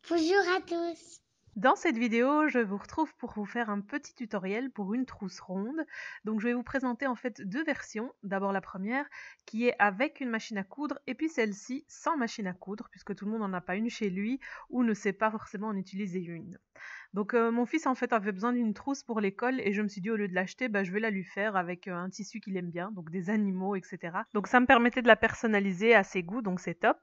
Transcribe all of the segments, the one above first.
Bonjour à tous. Dans cette vidéo, je vous retrouve pour vous faire un petit tutoriel pour une trousse ronde. Donc je vais vous présenter en fait deux versions. D'abord la première qui est avec une machine à coudre et puis celle-ci sans machine à coudre puisque tout le monde n'en a pas une chez lui ou ne sait pas forcément en utiliser une. Donc mon fils en fait avait besoin d'une trousse pour l'école et je me suis dit au lieu de l'acheter, je vais la lui faire avec un tissu qu'il aime bien, donc des animaux, etc. Donc ça me permettait de la personnaliser à ses goûts, donc c'est top.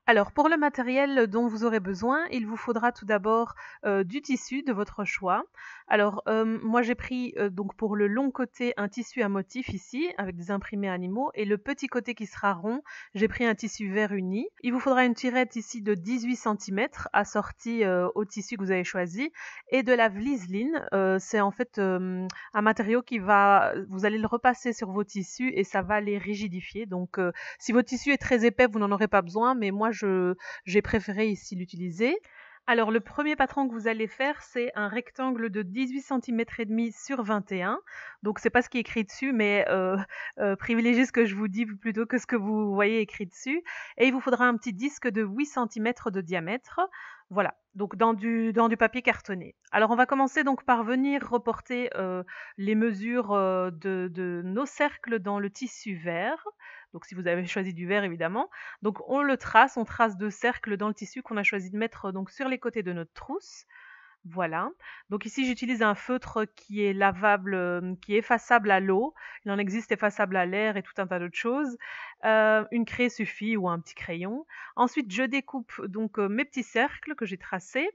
Alors pour le matériel dont vous aurez besoin, il vous faudra tout d'abord du tissu de votre choix. Alors moi j'ai pris donc pour le long côté un tissu à motif ici avec des imprimés animaux et le petit côté qui sera rond, j'ai pris un tissu vert uni. Il vous faudra une tirette ici de 18 cm assortie au tissu que vous avez choisi et de la vliseline. C'est en fait un matériau vous allez le repasser sur vos tissus et ça va les rigidifier. Donc si votre tissu est très épais, vous n'en aurez pas besoin, mais moi j'ai préféré ici l'utiliser. Alors le premier patron que vous allez faire, c'est un rectangle de 18 cm et demi sur 21. Donc c'est pas ce qui est écrit dessus, mais privilégiez ce que je vous dis plutôt que ce que vous voyez écrit dessus. Et il vous faudra un petit disque de 8 cm de diamètre. Voilà, donc dans du papier cartonné. Alors on va commencer donc par venir reporter les mesures de nos cercles dans le tissu vert. Donc si vous avez choisi du vert évidemment. Donc on trace 2 cercles dans le tissu qu'on a choisi de mettre donc sur les côtés de notre trousse. Voilà. Donc ici j'utilise un feutre qui est lavable, qui est effaçable à l'eau. Il en existe effaçable à l'air et tout un tas d'autres choses. Une craie suffit ou un petit crayon. Ensuite je découpe donc mes petits cercles que j'ai tracés.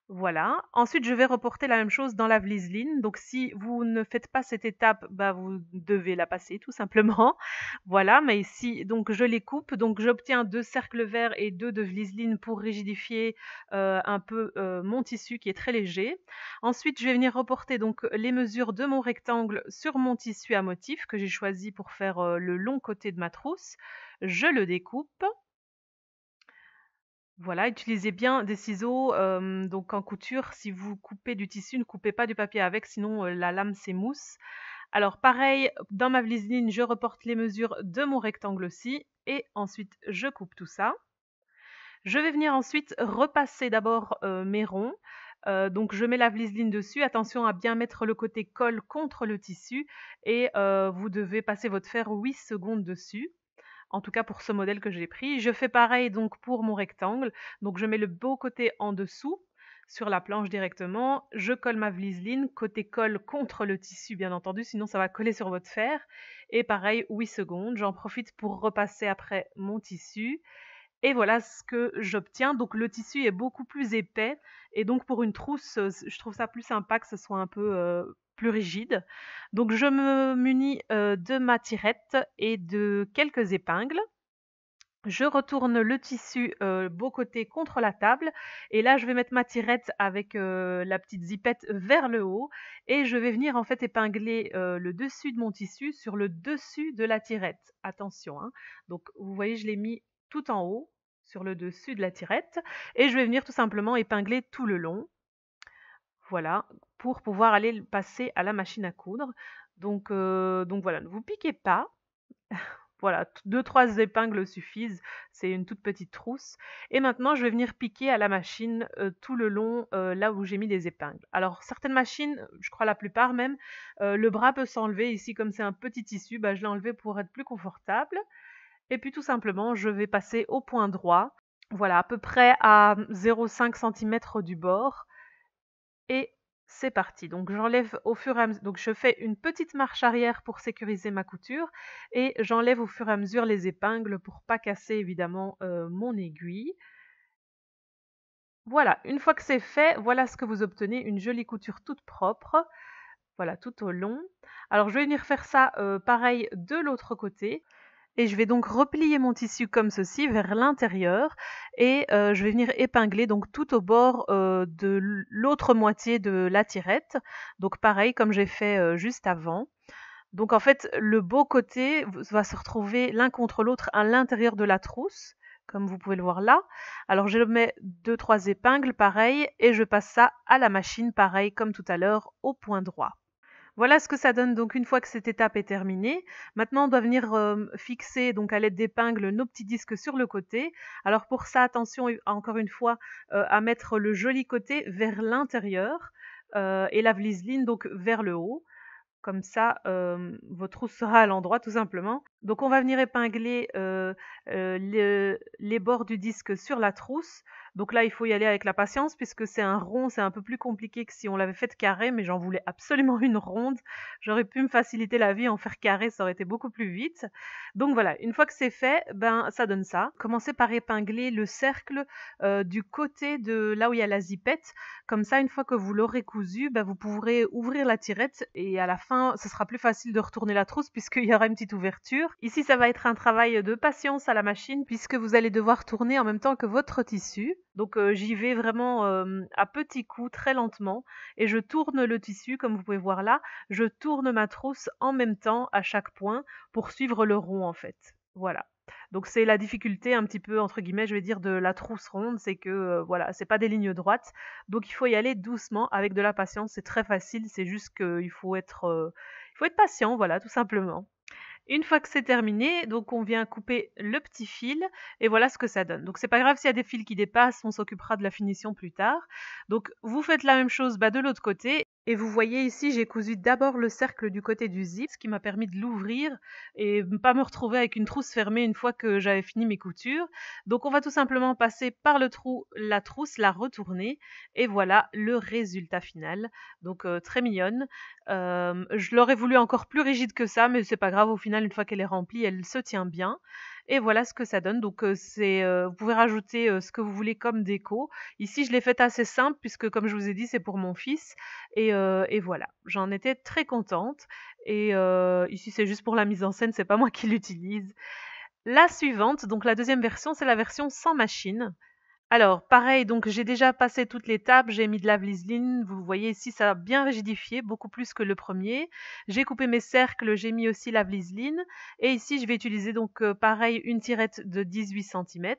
Voilà. Ensuite, je vais reporter la même chose dans la vliseline. Donc, si vous ne faites pas cette étape, vous devez la passer tout simplement. Voilà. Mais ici, donc je les coupe. Donc, j'obtiens 2 cercles verts et 2 de vliseline pour rigidifier un peu mon tissu qui est très léger. Ensuite, je vais venir reporter donc les mesures de mon rectangle sur mon tissu à motif que j'ai choisi pour faire le long côté de ma trousse. Je le découpe. Voilà, utilisez bien des ciseaux, donc en couture, si vous coupez du tissu, ne coupez pas du papier avec, sinon la lame s'émousse. Alors pareil, dans ma vliseline, je reporte les mesures de mon rectangle aussi, et ensuite je coupe tout ça. Je vais venir ensuite repasser d'abord mes ronds. Donc je mets la vliseline dessus, attention à bien mettre le côté colle contre le tissu, et vous devez passer votre fer 8 secondes dessus. En tout cas pour ce modèle que j'ai pris. Je fais pareil donc pour mon rectangle. Donc je mets le beau côté en dessous sur la planche directement. Je colle ma vliseline, côté colle contre le tissu bien entendu, sinon ça va coller sur votre fer. Et pareil 8 secondes. J'en profite pour repasser après mon tissu. Et voilà ce que j'obtiens. Donc le tissu est beaucoup plus épais et donc pour une trousse, je trouve ça plus sympa que ce soit un peu plus rigide. Donc je me munis de ma tirette et de quelques épingles. Je retourne le tissu beau côté contre la table et là je vais mettre ma tirette avec la petite zippette vers le haut et je vais venir en fait épingler le dessus de mon tissu sur le dessus de la tirette. Attention, hein. Donc vous voyez je l'ai mis tout en haut sur le dessus de la tirette et je vais venir tout simplement épingler tout le long. Voilà, pour pouvoir aller le passer à la machine à coudre. Donc voilà, ne vous piquez pas. Voilà, 2-3 épingles suffisent, c'est une toute petite trousse. Et maintenant, je vais venir piquer à la machine tout le long, là où j'ai mis les épingles. Alors, certaines machines, je crois la plupart même, le bras peut s'enlever. Ici, comme c'est un petit tissu, je l'ai enlevé pour être plus confortable. Et puis, tout simplement, je vais passer au point droit. Voilà, à peu près à 0,5 cm du bord. Et c'est parti. Donc j'enlève au fur et à mesure. Donc je fais une petite marche arrière pour sécuriser ma couture et j'enlève au fur et à mesure les épingles pour pas casser évidemment mon aiguille. Voilà, une fois que c'est fait, voilà ce que vous obtenez, une jolie couture toute propre. Voilà, tout au long. Alors je vais venir faire ça pareil de l'autre côté. Et je vais donc replier mon tissu comme ceci vers l'intérieur et je vais venir épingler donc tout au bord de l'autre moitié de la tirette. Donc pareil comme j'ai fait juste avant. Donc en fait le beau côté va se retrouver l'un contre l'autre à l'intérieur de la trousse, comme vous pouvez le voir là. Alors je mets 2-3 épingles pareil et je passe ça à la machine pareil comme tout à l'heure au point droit. Voilà ce que ça donne donc une fois que cette étape est terminée. Maintenant, on doit venir fixer donc à l'aide d'épingles nos petits disques sur le côté. Alors pour ça, attention encore une fois à mettre le joli côté vers l'intérieur et la vliseline donc vers le haut. Comme ça, votre trousse sera à l'endroit tout simplement. Donc on va venir épingler les bords du disque sur la trousse. Donc là, il faut y aller avec la patience puisque c'est un rond, c'est un peu plus compliqué que si on l'avait fait carré, mais j'en voulais absolument une ronde. J'aurais pu me faciliter la vie en faire carré, ça aurait été beaucoup plus vite. Donc voilà, une fois que c'est fait, ben ça donne ça. Commencez par épingler le cercle du côté de là où il y a la zipette. Comme ça, une fois que vous l'aurez cousu, ben, vous pourrez ouvrir la tirette et à la fin, ce sera plus facile de retourner la trousse puisqu'il y aura une petite ouverture. Ici, ça va être un travail de patience à la machine puisque vous allez devoir tourner en même temps que votre tissu. Donc j'y vais vraiment à petits coups, très lentement, et je tourne le tissu, comme vous pouvez voir là. Je tourne ma trousse en même temps à chaque point pour suivre le rond en fait. Voilà. Donc c'est la difficulté un petit peu entre guillemets, je vais dire, de la trousse ronde, c'est que voilà, c'est pas des lignes droites, donc il faut y aller doucement avec de la patience. C'est très facile, c'est juste qu'il faut être patient, voilà, tout simplement. Une fois que c'est terminé, donc on vient couper le petit fil et voilà ce que ça donne. Donc c'est pas grave s'il y a des fils qui dépassent, on s'occupera de la finition plus tard. Donc vous faites la même chose de l'autre côté et vous voyez ici j'ai cousu d'abord le cercle du côté du zip, ce qui m'a permis de l'ouvrir et ne pas me retrouver avec une trousse fermée une fois que j'avais fini mes coutures. Donc on va tout simplement passer par le trou, la trousse, la retourner et voilà le résultat final. Donc très mignonne. Je l'aurais voulu encore plus rigide que ça, mais c'est pas grave, au final, une fois qu'elle est remplie, elle se tient bien. Et voilà ce que ça donne. Donc vous pouvez rajouter ce que vous voulez comme déco. Ici, je l'ai faite assez simple puisque, comme je vous ai dit, c'est pour mon fils. Et voilà, j'en étais très contente. Et ici, c'est juste pour la mise en scène, c'est pas moi qui l'utilise. La suivante, donc la deuxième version, c'est la version sans machine. Alors, pareil, donc j'ai déjà passé toutes les étapes, j'ai mis de la vliseline, vous voyez ici ça a bien rigidifié, beaucoup plus que le premier. J'ai coupé mes cercles, j'ai mis aussi la vliseline et ici je vais utiliser donc pareil une tirette de 18 cm.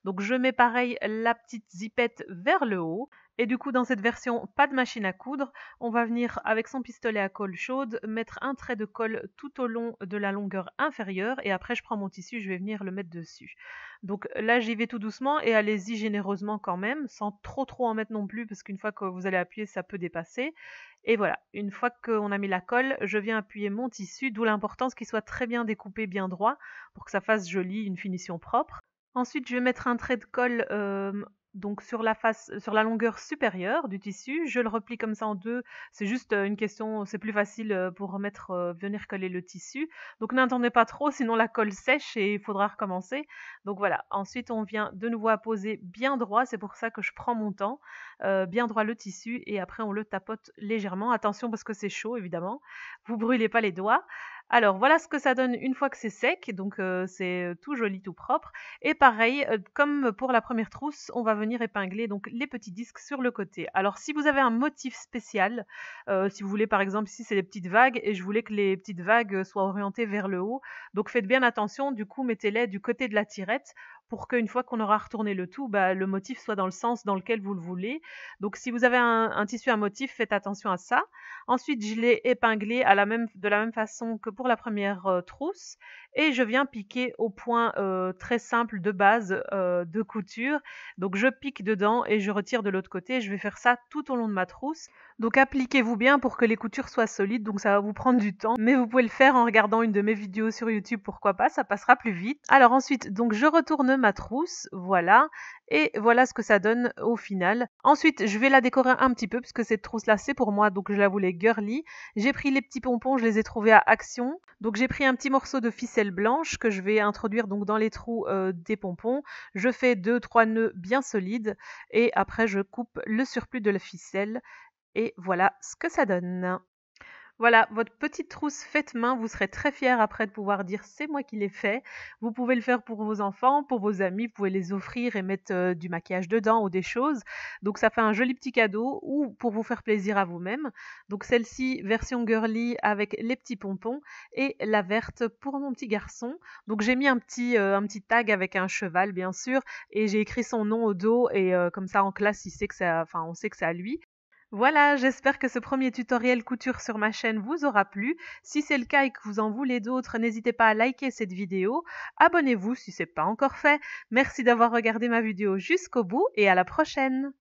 Donc je mets pareil la petite zipette vers le haut. Et du coup, dans cette version, pas de machine à coudre, on va venir avec son pistolet à colle chaude mettre un trait de colle tout au long de la longueur inférieure et après je prends mon tissu, je vais venir le mettre dessus. Donc là, j'y vais tout doucement et allez-y généreusement quand même, sans trop en mettre non plus, parce qu'une fois que vous allez appuyer, ça peut dépasser. Et voilà, une fois qu'on a mis la colle, je viens appuyer mon tissu, d'où l'importance qu'il soit très bien découpé, bien droit, pour que ça fasse joli, une finition propre. Ensuite, je vais mettre un trait de colle donc sur la face, sur la longueur supérieure du tissu. Je le replie comme ça en deux. C'est juste une question, c'est plus facile pour venir coller le tissu. Donc n'attendez pas trop, sinon la colle sèche et il faudra recommencer. Donc voilà. Ensuite, on vient de nouveau apposer bien droit. C'est pour ça que je prends mon temps, bien droit le tissu et après on le tapote légèrement. Attention parce que c'est chaud évidemment. Vous brûlez pas les doigts. Alors voilà ce que ça donne une fois que c'est sec, donc c'est tout joli, tout propre. Et pareil, comme pour la première trousse, on va venir épingler donc les petits disques sur le côté. Alors si vous avez un motif spécial, si vous voulez par exemple ici c'est les petites vagues et je voulais que les petites vagues soient orientées vers le haut, donc faites bien attention, du coup mettez-les du côté de la tirette pour qu'une fois qu'on aura retourné le tout, le motif soit dans le sens dans lequel vous le voulez. Donc si vous avez un tissu à motif, faites attention à ça. Ensuite, je l'ai épinglé de la même façon que pour la première trousse et je viens piquer au point très simple de base de couture. Donc je pique dedans et je retire de l'autre côté. Je vais faire ça tout au long de ma trousse. Donc appliquez-vous bien pour que les coutures soient solides, donc ça va vous prendre du temps, mais vous pouvez le faire en regardant une de mes vidéos sur YouTube, pourquoi pas, ça passera plus vite. Alors ensuite, donc je retourne ma trousse, voilà, et voilà ce que ça donne au final. Ensuite, je vais la décorer un petit peu, puisque cette trousse-là, c'est pour moi, donc je la voulais girly. J'ai pris les petits pompons, je les ai trouvés à Action. Donc j'ai pris un petit morceau de ficelle blanche que je vais introduire donc dans les trous des pompons. Je fais 2-3 nœuds bien solides, et après je coupe le surplus de la ficelle. Et voilà ce que ça donne. Voilà, votre petite trousse faite main, vous serez très fiers après de pouvoir dire c'est moi qui l'ai fait. Vous pouvez le faire pour vos enfants, pour vos amis, vous pouvez les offrir et mettre du maquillage dedans ou des choses. Donc ça fait un joli petit cadeau ou pour vous faire plaisir à vous-même. Donc celle-ci, version girly avec les petits pompons et la verte pour mon petit garçon. Donc j'ai mis un petit tag avec un cheval bien sûr et j'ai écrit son nom au dos et comme ça en classe il sait que on sait que c'est à lui. Voilà, j'espère que ce premier tutoriel couture sur ma chaîne vous aura plu. Si c'est le cas et que vous en voulez d'autres, n'hésitez pas à liker cette vidéo. Abonnez-vous si ce n'est pas encore fait. Merci d'avoir regardé ma vidéo jusqu'au bout et à la prochaine.